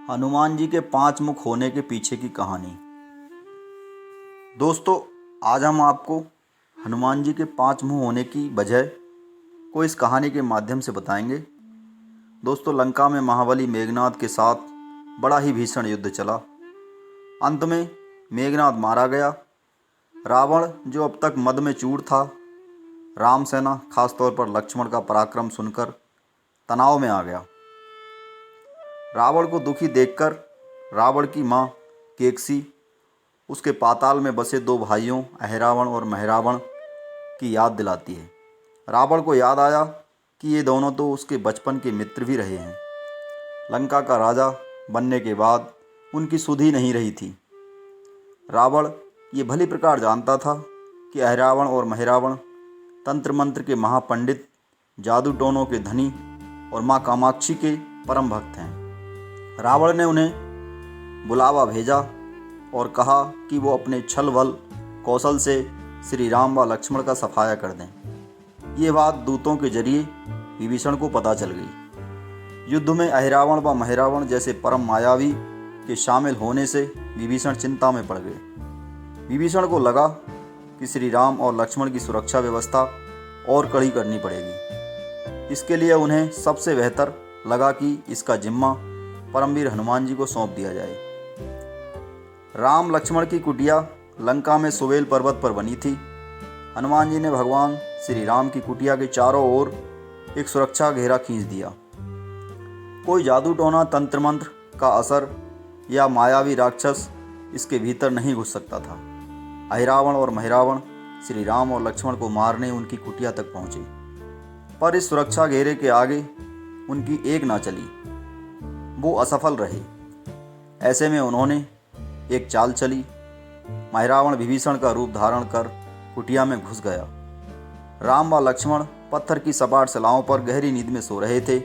हनुमान जी के 5 मुख होने के पीछे की कहानी। दोस्तों, आज हम आपको हनुमान जी के 5 मुंह होने की वजह को इस कहानी के माध्यम से बताएंगे। दोस्तों, लंका में महाबली मेघनाद के साथ बड़ा ही भीषण युद्ध चला। अंत में मेघनाद मारा गया। रावण, जो अब तक मद में चूर था, राम सेना खासतौर पर लक्ष्मण का पराक्रम सुनकर तनाव में आ गया। रावण को दुखी देखकर रावण की माँ केकसी उसके पाताल में बसे 2 भाइयों अहिरावण और महिरावण की याद दिलाती है। रावण को याद आया कि ये दोनों तो उसके बचपन के मित्र भी रहे हैं। लंका का राजा बनने के बाद उनकी सुध ही नहीं रही थी। रावण ये भली प्रकार जानता था कि अहिरावण और महिरावण तंत्र मंत्र के महापंडित, जादू टोनों के धनी और माँ कामाक्षी के परम भक्त हैं। रावण ने उन्हें बुलावा भेजा और कहा कि वो अपने छल बल कौशल से श्री राम व लक्ष्मण का सफाया कर दें। ये बात दूतों के जरिए विभीषण को पता चल गई। युद्ध में अहिरावण व महिरावण जैसे परम मायावी के शामिल होने से विभीषण चिंता में पड़ गए। विभीषण को लगा कि श्री राम और लक्ष्मण की सुरक्षा व्यवस्था और कड़ी करनी पड़ेगी। इसके लिए उन्हें सबसे बेहतर लगा कि इसका जिम्मा परमवीर हनुमान जी को सौंप दिया जाए। राम लक्ष्मण की कुटिया लंका में सुवेल पर्वत पर बनी थी। हनुमान जी ने भगवान श्री राम की कुटिया के चारों ओर एक सुरक्षा घेरा खींच दिया। कोई जादू टोना, तंत्र मंत्र का असर या मायावी राक्षस इसके भीतर नहीं घुस सकता था। अहिरावण और महिरावण श्री राम और लक्ष्मण को मारने उनकी कुटिया तक पहुंचे, पर इस सुरक्षा घेरे के आगे उनकी एक ना चली। वो असफल रहे। ऐसे में उन्होंने एक चाल चली। महिरावण विभीषण का रूप धारण कर कुटिया में घुस गया। राम व लक्ष्मण पत्थर की सपाट शिलाओं पर गहरी नींद में सो रहे थे।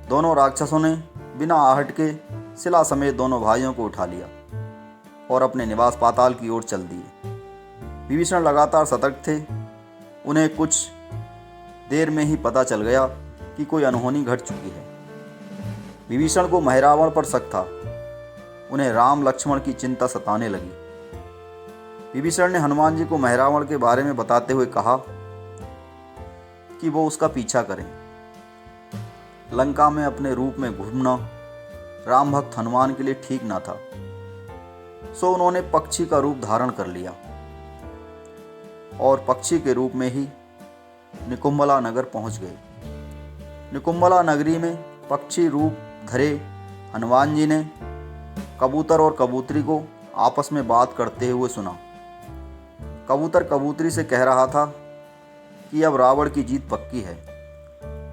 दोनों राक्षसों ने बिना आहट के शिला समेत दोनों भाइयों को उठा लिया और अपने निवास पाताल की ओर चल दिए। विभीषण लगातार सतर्क थे। उन्हें कुछ देर में ही पता चल गया कि कोई अनहोनी घट चुकी है। विभीषण को महिरावण पर शक था। उन्हें राम लक्ष्मण की चिंता सताने लगी। विभीषण ने हनुमान जी को महिरावण के बारे में बताते हुए कहा कि वो उसका पीछा करें। लंका में अपने रूप में घूमना राम भक्त हनुमान के लिए ठीक ना था, सो उन्होंने पक्षी का रूप धारण कर लिया और पक्षी के रूप में ही निकुंभला नगर पहुंच गए। निकुंभला नगरी में पक्षी रूप धरे हनुमान जी ने कबूतर और कबूतरी को आपस में बात करते हुए सुना। कबूतर कबूतरी से कह रहा था कि अब रावण की जीत पक्की है।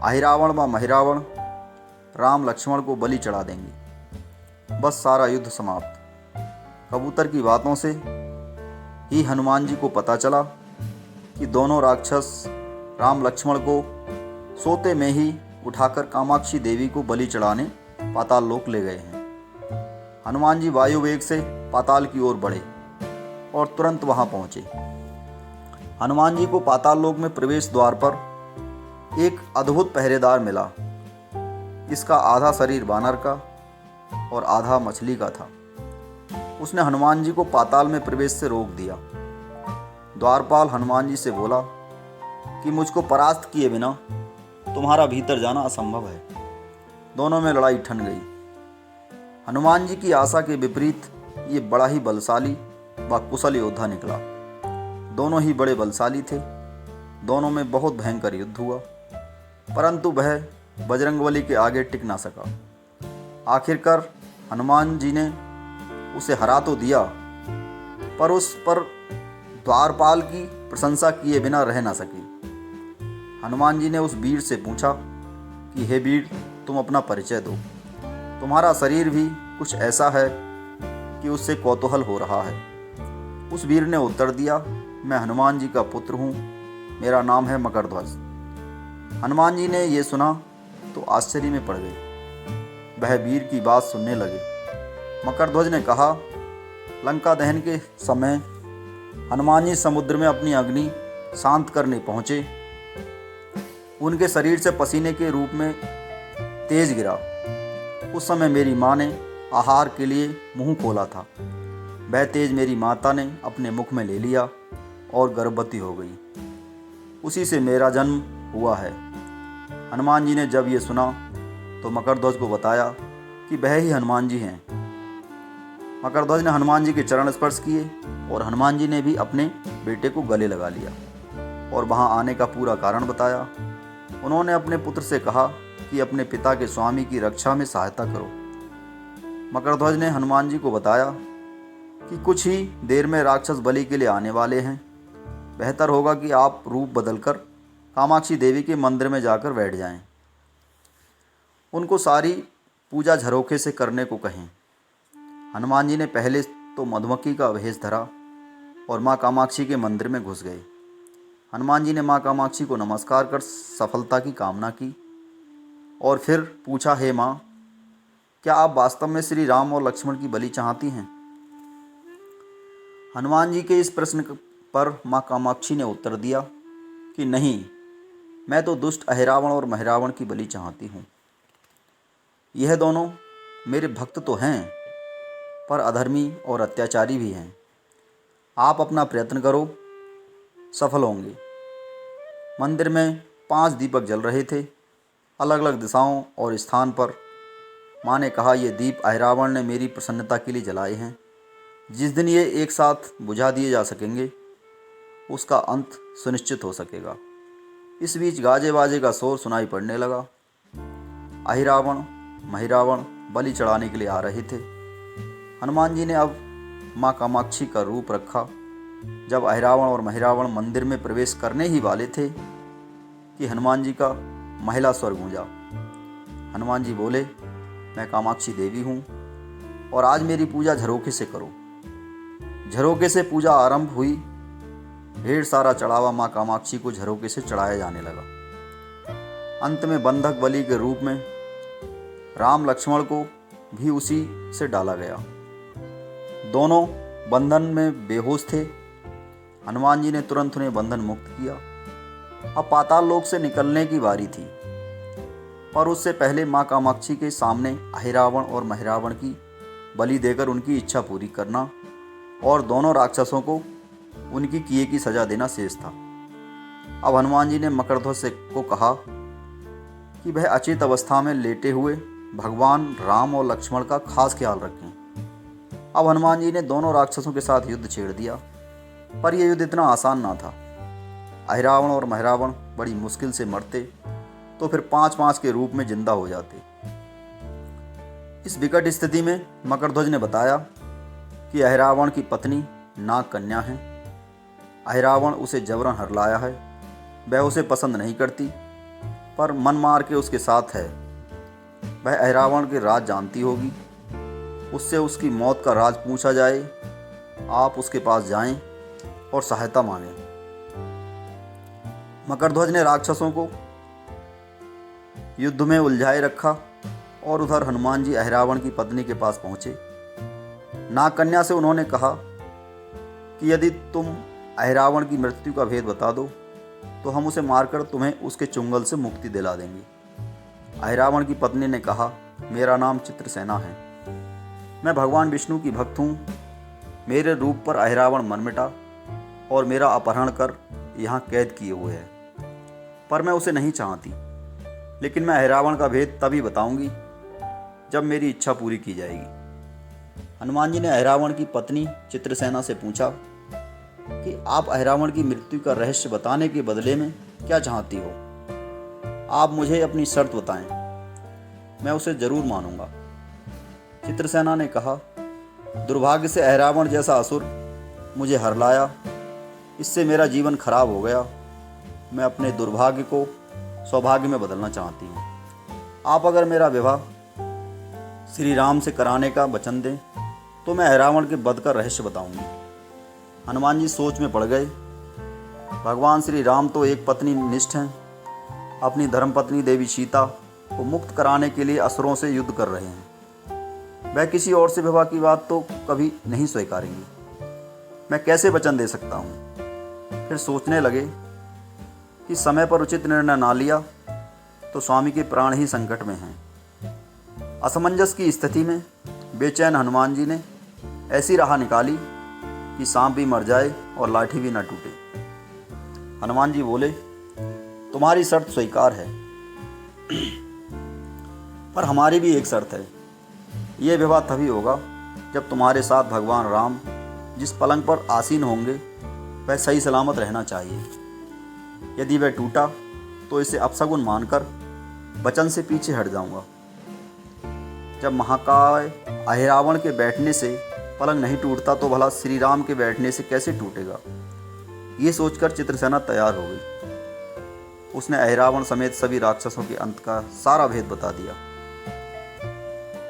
अहिरावण व महिरावण राम लक्ष्मण को बलि चढ़ा देंगे। बस सारा युद्ध समाप्त। कबूतर की बातों से ही हनुमान जी को पता चला कि दोनों राक्षस राम लक्ष्मण को सोते में ही उठाकर कामाक्षी देवी को बलि चढ़ाने पाताल लोक ले गए हैं। हनुमान जी वायु वेग से पाताल की ओर बढ़े और तुरंत वहां पहुंचे। हनुमान जी को पाताल लोक में प्रवेश द्वार पर एक अद्भुत पहरेदार मिला। इसका आधा शरीर बानर का और आधा मछली का था। उसने हनुमान जी को पाताल में प्रवेश से रोक दिया। द्वारपाल हनुमान जी से बोला कि मुझको परास्त किए बिना तुम्हारा भीतर जाना असंभव है। दोनों में लड़ाई ठन गई। हनुमान जी की आशा के विपरीत ये बड़ा ही बलशाली व कुशल योद्धा निकला। दोनों ही बड़े बलशाली थे। दोनों में बहुत भयंकर युद्ध हुआ, परंतु वह बजरंगबली के आगे टिक ना सका। आखिरकार हनुमान जी ने उसे हरा तो दिया, पर उस पर द्वारपाल की प्रशंसा किए बिना रह ना सके। हनुमान जी ने उस वीर से पूछा कि हे वीर, तुम अपना परिचय दो। तुम्हारा शरीर भी कुछ ऐसा है कि उससे कौतूहल हो रहा है। उस वीर ने उत्तर दिया, मैं हनुमान जी का पुत्र हूँ, मेरा नाम है मकरध्वज। हनुमान जी ने ये सुना तो आश्चर्य में पड़ गए। वह वीर की बात सुनने लगे। मकरध्वज ने कहा, लंका दहन के समय हनुमान जी समुद्र में अपनी अग्नि शांत करने पहुँचे। उनके शरीर से पसीने के रूप में तेज गिरा। उस समय मेरी माँ ने आहार के लिए मुंह खोला था, वह तेज मेरी माता ने अपने मुख में ले लिया और गर्भवती हो गई। उसी से मेरा जन्म हुआ है। हनुमान जी ने जब ये सुना तो मकरध्वज को बताया कि वह ही हनुमान जी हैं। मकरध्वज ने हनुमान जी के चरण स्पर्श किए और हनुमान जी ने भी अपने बेटे को गले लगा लिया और वहां आने का पूरा कारण बताया। उन्होंने अपने पुत्र से कहा कि अपने पिता के स्वामी की रक्षा में सहायता करो। मकरध्वज ने हनुमान जी को बताया कि कुछ ही देर में राक्षस बलि के लिए आने वाले हैं। बेहतर होगा कि आप रूप बदलकर कामाक्षी देवी के मंदिर में जाकर बैठ जाएं। उनको सारी पूजा झरोखे से करने को कहें। हनुमान जी ने पहले तो मधुमक्खी का वेश धरा और माँ कामाक्षी के मंदिर में घुस गए। हनुमान जी ने माँ कामाक्षी को नमस्कार कर सफलता की कामना की और फिर पूछा, हे माँ, क्या आप वास्तव में श्री राम और लक्ष्मण की बलि चाहती हैं? हनुमान जी के इस प्रश्न पर माँ कामाक्षी ने उत्तर दिया कि नहीं, मैं तो दुष्ट अहिरावण और महिरावण की बलि चाहती हूँ। यह दोनों मेरे भक्त तो हैं, पर अधर्मी और अत्याचारी भी हैं। आप अपना प्रयत्न करो, सफल होंगे। मंदिर में 5 दीपक जल रहे थे, अलग अलग दिशाओं और स्थान पर। माँ ने कहा, ये दीप अहिरावण ने मेरी प्रसन्नता के लिए जलाए हैं। जिस दिन ये एक साथ बुझा दिए जा सकेंगे, उसका अंत सुनिश्चित हो सकेगा। इस बीच गाजे बाजे का शोर सुनाई पड़ने लगा। अहिरावण महिरावण बलि चढ़ाने के लिए आ रहे थे। हनुमान जी ने अब माँ कामाक्षी का रूप रखा। जब अहिरावण और महिरावण मंदिर में प्रवेश करने ही वाले थे कि हनुमान जी का महिला स्वर गूंजा। हनुमान जी बोले, मैं कामाक्षी देवी हूँ और आज मेरी पूजा झरोखे से करो। झरोखे से पूजा आरंभ हुई। ढेर सारा चढ़ावा माँ कामाक्षी को झरोखे से चढ़ाया जाने लगा। अंत में बंधक बलि के रूप में राम लक्ष्मण को भी उसी से डाला गया। दोनों बंधन में बेहोश थे। हनुमान जी ने तुरंत उन्हें बंधन मुक्त किया। अब पाताल लोक से निकलने की बारी थी, पर उससे पहले माँ कामाक्षी के सामने अहिरावण और महिरावण की बलि देकर उनकी इच्छा पूरी करना और दोनों राक्षसों को उनकी किए की सजा देना शेष था। अब हनुमान जी ने मकरध्वज को कहा कि वह अचेत अवस्था में लेटे हुए भगवान राम और लक्ष्मण का खास ख्याल रखें। अब हनुमान जी ने दोनों राक्षसों के साथ युद्ध छेड़ दिया, पर यह युद्ध इतना आसान ना था। अहिरावण और महिरावण बड़ी मुश्किल से मरते तो फिर 5-5 के रूप में जिंदा हो जाते। इस विकट स्थिति में मकरध्वज ने बताया कि अहिरावण की पत्नी नाग कन्या है। अहिरावण उसे जबरन हरलाया है। वह उसे पसंद नहीं करती, पर मन मार के उसके साथ है। वह अहिरावण के राज जानती होगी। उससे उसकी मौत का राज पूछा जाए। आप उसके पास जाएं और सहायता मांगें। मकरध्वज ने राक्षसों को युद्ध में उलझाए रखा और उधर हनुमान जी अहिरावण की पत्नी के पास पहुंचे। नागकन्या से उन्होंने कहा कि यदि तुम अहिरावण की मृत्यु का भेद बता दो तो हम उसे मारकर तुम्हें उसके चुंगल से मुक्ति दिला देंगे। अहिरावण की पत्नी ने कहा, मेरा नाम चित्रसेना है। मैं भगवान विष्णु की भक्त हूँ। मेरे रूप पर अहिरावण मन मिटा और मेरा अपहरण कर यहाँ कैद किए हुए है, पर मैं उसे नहीं चाहती। लेकिन मैं अहिरावण का भेद तभी बताऊंगी जब मेरी इच्छा पूरी की जाएगी। हनुमान जी ने अहिरावण की पत्नी चित्रसेना से पूछा कि आप अहिरावण की मृत्यु का रहस्य बताने के बदले में क्या चाहती हो? आप मुझे अपनी शर्त बताएं, मैं उसे जरूर मानूंगा। चित्रसेना ने कहा, दुर्भाग्य से अहिरावण जैसा असुर मुझे हरलाया। इससे मेरा जीवन खराब हो गया। मैं अपने दुर्भाग्य को सौभाग्य में बदलना चाहती हूँ। आप अगर मेरा विवाह श्री राम से कराने का वचन दें तो मैं अहिरावण के वध का रहस्य बताऊंगी। हनुमान जी सोच में पड़ गए। भगवान श्री राम तो एक पत्नी निष्ठ हैं। अपनी धर्मपत्नी देवी सीता को मुक्त कराने के लिए असुरों से युद्ध कर रहे हैं। वह किसी और से विवाह की बात तो कभी नहीं स्वीकारेंगी। मैं कैसे वचन दे सकता हूँ? फिर सोचने लगे कि समय पर उचित निर्णय ना लिया तो स्वामी के प्राण ही संकट में हैं। असमंजस की स्थिति में बेचैन हनुमान जी ने ऐसी राह निकाली कि सांप भी मर जाए और लाठी भी न टूटे। हनुमान जी बोले, तुम्हारी शर्त स्वीकार है, पर हमारी भी एक शर्त है। यह विवाह तभी होगा जब तुम्हारे साथ भगवान राम जिस पलंग पर आसीन होंगे वह सही सलामत रहना चाहिए। यदि वह टूटा तो इसे अपशगुन मानकर वचन से पीछे हट जाऊंगा। जब महाकाय अहिरावण के बैठने से पलंग नहीं टूटता तो भला श्री राम के बैठने से कैसे टूटेगा। ये सोचकर चित्रसेना तैयार हो गई। उसने अहिरावण समेत सभी राक्षसों के अंत का सारा भेद बता दिया।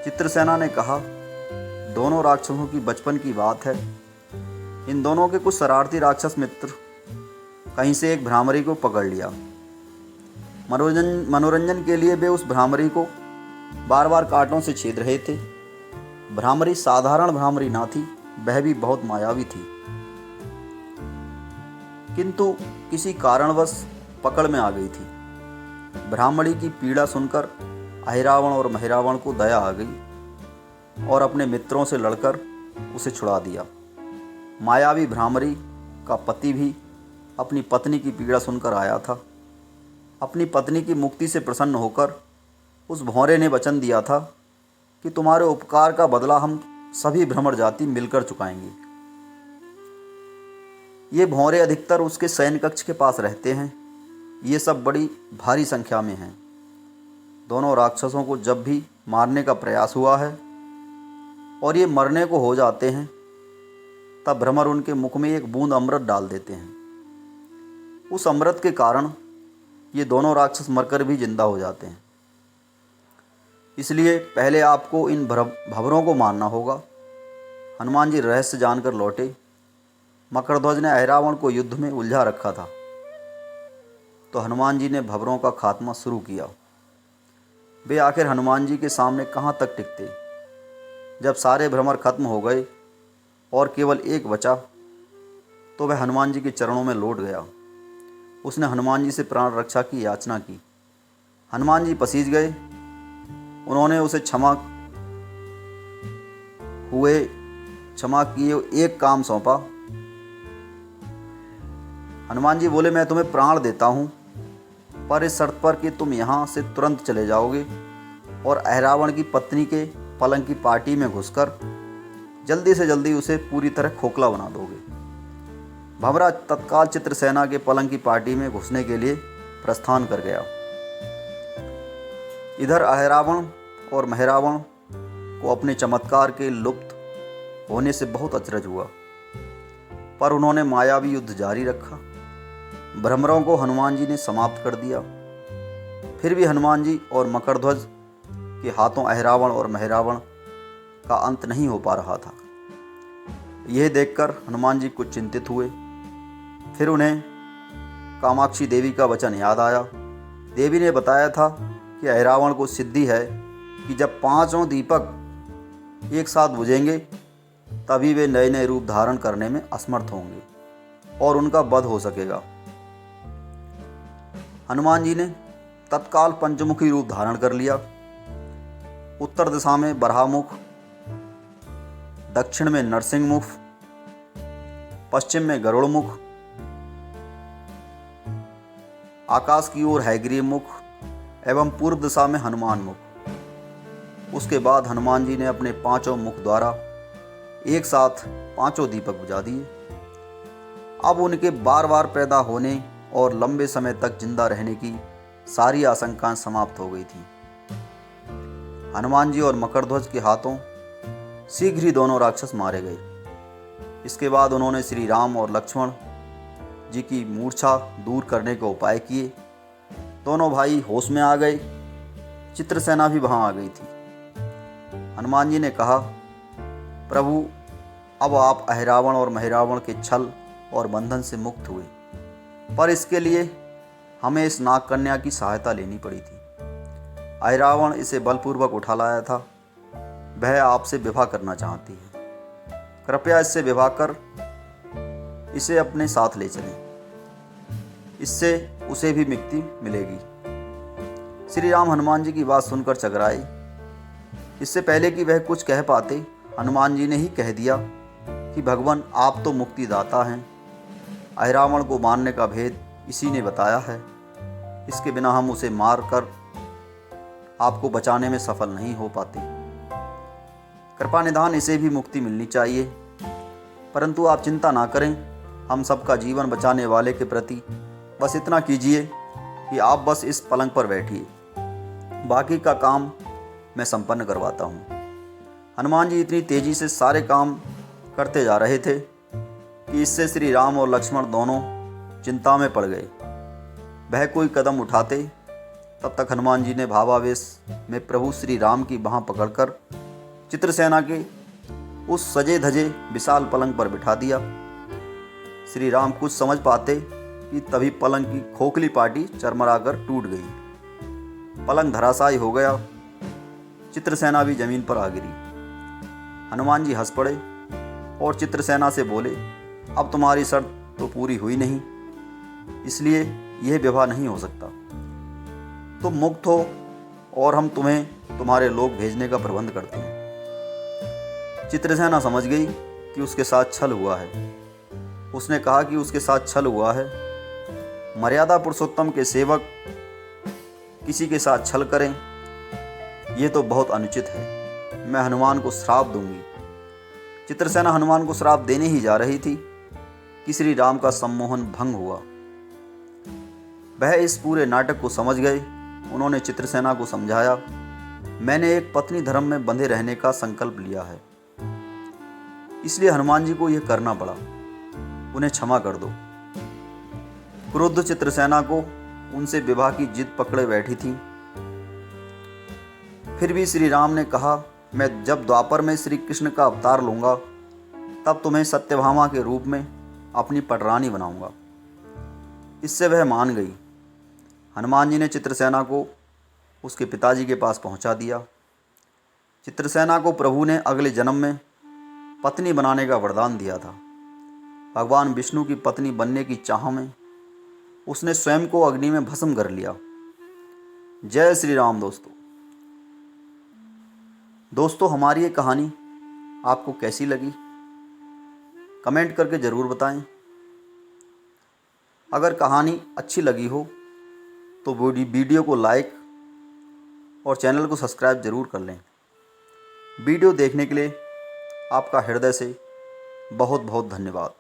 चित्रसेना ने कहा, दोनों राक्षसों की बचपन की बात है। इन दोनों के कुछ शरारती राक्षस मित्र कहीं से एक भ्रामरी को पकड़ लिया। मनोरंजन के लिए वे उस भ्रामरी को बार बार कांटों से छेद रहे थे। भ्रामरी साधारण भ्रामरी ना थी, वह भी बहुत मायावी थी, किंतु किसी कारणवश पकड़ में आ गई थी। भ्रामरी की पीड़ा सुनकर अहिरावण और महिरावण को दया आ गई और अपने मित्रों से लड़कर उसे छुड़ा दिया। मायावी भ्रामरी का पति भी अपनी पत्नी की पीड़ा सुनकर आया था। अपनी पत्नी की मुक्ति से प्रसन्न होकर उस भौरे ने वचन दिया था कि तुम्हारे उपकार का बदला हम सभी भ्रमर जाति मिलकर चुकाएंगे। ये भौरे अधिकतर उसके शयन कक्ष के पास रहते हैं। ये सब बड़ी भारी संख्या में हैं। दोनों राक्षसों को जब भी मारने का प्रयास हुआ है और ये मरने को हो जाते हैं, तब भ्रमर उनके मुख में एक बूंद अमृत डाल देते हैं। उस अमृत के कारण ये दोनों राक्षस मरकर भी जिंदा हो जाते हैं। इसलिए पहले आपको इन भंवरों को मारना होगा। हनुमान जी रहस्य जानकर लौटे। मकरध्वज ने अहिरावण को युद्ध में उलझा रखा था, तो हनुमान जी ने भंवरों का खात्मा शुरू किया। वे आखिर हनुमान जी के सामने कहाँ तक टिकते। जब सारे भ्रमर खत्म हो गए और केवल एक बचा, तो वह हनुमान जी के चरणों में लौट गया। उसने हनुमान जी से प्राण रक्षा की याचना की। हनुमान जी पसीज गए। उन्होंने उसे क्षमा किए एक काम सौंपा। हनुमान जी बोले, मैं तुम्हें प्राण देता हूँ, पर इस शर्त पर कि तुम यहाँ से तुरंत चले जाओगे और अहिरावण की पत्नी के पलंग की पार्टी में घुसकर जल्दी से जल्दी उसे पूरी तरह खोखला बना दोगे। भंवरा तत्काल चित्रसेना के पलंग की पार्टी में घुसने के लिए प्रस्थान कर गया। इधर अहिरावण और महिरावण को अपने चमत्कार के लुप्त होने से बहुत अचरज हुआ, पर उन्होंने मायावी युद्ध जारी रखा। भ्रमरों को हनुमान जी ने समाप्त कर दिया। फिर भी हनुमान जी और मकरध्वज के हाथों अहिरावण और महिरावण का अंत नहीं हो पा रहा था। यह देखकर हनुमान जी कुछ चिंतित हुए। फिर उन्हें कामाक्षी देवी का वचन याद आया। देवी ने बताया था कि अहिरावण को सिद्धि है कि जब पांचों दीपक एक साथ बुझेंगे तभी वे नए नए रूप धारण करने में असमर्थ होंगे और उनका वध हो सकेगा। हनुमान जी ने तत्काल पंचमुखी रूप धारण कर लिया। उत्तर दिशा में बराहमुख, दक्षिण में नरसिंह मुख, पश्चिम में गरुड़ मुख, आकाश की ओर हैग्रीव मुख एवं पूर्व दिशा में हनुमान मुख। उसके बाद हनुमान जी ने अपने पांचों मुख द्वारा एक साथ पांचों दीपक बुझा दिए। अब उनके बार बार पैदा होने और लंबे समय तक जिंदा रहने की सारी आशंकाएं समाप्त हो गई थीं। हनुमान जी और मकरध्वज के हाथों शीघ्र ही दोनों राक्षस मारे गए। इसके बाद उन्होंने श्री राम और लक्ष्मण जी की मूर्छा दूर करने के उपाय किए। दोनों भाई होश में आ गए। चित्रसेना भी वहां आ गई थी। हनुमान जी ने कहा, प्रभु, अब आप अहिरावण और महिरावण के छल और बंधन से मुक्त हुए, पर इसके लिए हमें इस नाग कन्या की सहायता लेनी पड़ी थी। अहिरावण इसे बलपूर्वक उठा लाया था। वह आपसे विवाह करना चाहती है। कृपया इससे विवाह कर इसे अपने साथ ले चलें। इससे उसे भी मुक्ति मिलेगी। श्री राम हनुमान जी की बात सुनकर चकराए। इससे पहले कि वह कुछ कह पाते, हनुमान जी ने ही कह दिया कि भगवान आप तो मुक्तिदाता हैं। अहिरावण को मारने का भेद इसी ने बताया है। इसके बिना हम उसे मार कर आपको बचाने में सफल नहीं हो पाते। कृपा निधान इसे भी मुक्ति मिलनी चाहिए। परंतु आप चिंता ना करें, हम सबका जीवन बचाने वाले के प्रति बस इतना कीजिए कि आप बस इस पलंग पर बैठिए, बाकी का काम मैं संपन्न करवाता हूँ। हनुमान जी इतनी तेजी से सारे काम करते जा रहे थे कि इससे श्री राम और लक्ष्मण दोनों चिंता में पड़ गए। वह कोई कदम उठाते तब तक हनुमान जी ने भावावेश में प्रभु श्री राम की बाँह पकड़कर चित्रसेना के उस सजे धजे विशाल पलंग पर बिठा दिया। श्री राम कुछ समझ पाते कि तभी पलंग की खोखली पाटी चरमराकर टूट गई। पलंग धराशायी हो गया। चित्रसेना भी जमीन पर आ गिरी। हनुमान जी हंस पड़े और चित्रसेना से बोले, अब तुम्हारी शर्त तो पूरी हुई नहीं, इसलिए यह विवाह नहीं हो सकता। तुम मुक्त हो और हम तुम्हें तुम्हारे लोग भेजने का प्रबंध करते हैं। चित्रसेना समझ गई कि उसके साथ छल हुआ है। उसने कहा कि उसके साथ छल हुआ है। मर्यादा पुरुषोत्तम के सेवक किसी के साथ छल करें, यह तो बहुत अनुचित है। मैं हनुमान को श्राप दूंगी। चित्रसेना हनुमान को श्राप देने ही जा रही थी कि श्री राम का सम्मोहन भंग हुआ। वह इस पूरे नाटक को समझ गए। उन्होंने चित्रसेना को समझाया, मैंने एक पत्नी धर्म में बंधे रहने का संकल्प लिया है, इसलिए हनुमान जी को यह करना पड़ा। उन्हें क्षमा कर दो। क्रुद्ध चित्रसेना को उनसे विवाह की जिद पकड़े बैठी थी। फिर भी श्री राम ने कहा, मैं जब द्वापर में श्री कृष्ण का अवतार लूंगा तब तुम्हें सत्यभामा के रूप में अपनी पटरानी बनाऊंगा। इससे वह मान गई। हनुमान जी ने चित्रसेना को उसके पिताजी के पास पहुंचा दिया। चित्रसेना को प्रभु ने अगले जन्म में पत्नी बनाने का वरदान दिया था। भगवान विष्णु की पत्नी बनने की चाह में उसने स्वयं को अग्नि में भस्म कर लिया। जय श्री राम। दोस्तों हमारी ये कहानी आपको कैसी लगी, कमेंट करके ज़रूर बताएं। अगर कहानी अच्छी लगी हो तो वीडियो को लाइक और चैनल को सब्सक्राइब ज़रूर कर लें। वीडियो देखने के लिए आपका हृदय से बहुत बहुत धन्यवाद।